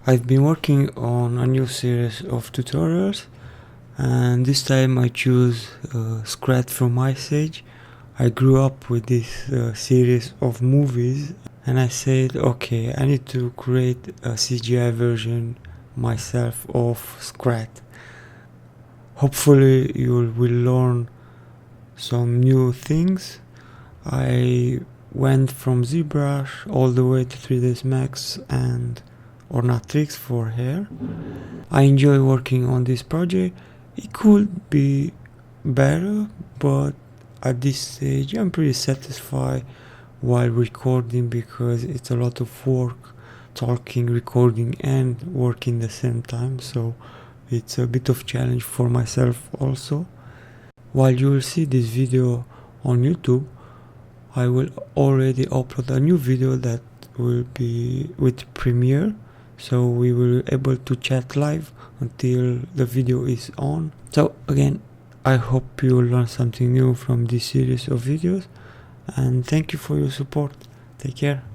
I've been working on a new series of tutorials, and this time I choose Scrat from Ice Age. I grew up with this series of movies, and I said, okay, I need to create a CGI version myself of Scrat. Hopefully you will learn some new things. I went from ZBrush all the way to 3ds Max and ornatrix for hair. I enjoy working on this project. It could be better, but at this stage I'm pretty satisfied while recording, because it's a lot of work, talking, recording and working the same time, so it's a bit of challenge for myself also. While you will see this video on YouTube, I will already upload a new video that will be with Premiere, so we will be able to chat live until the video is on. So again, I hope you learn something new from this series of videos, and thank you for your support. Take care.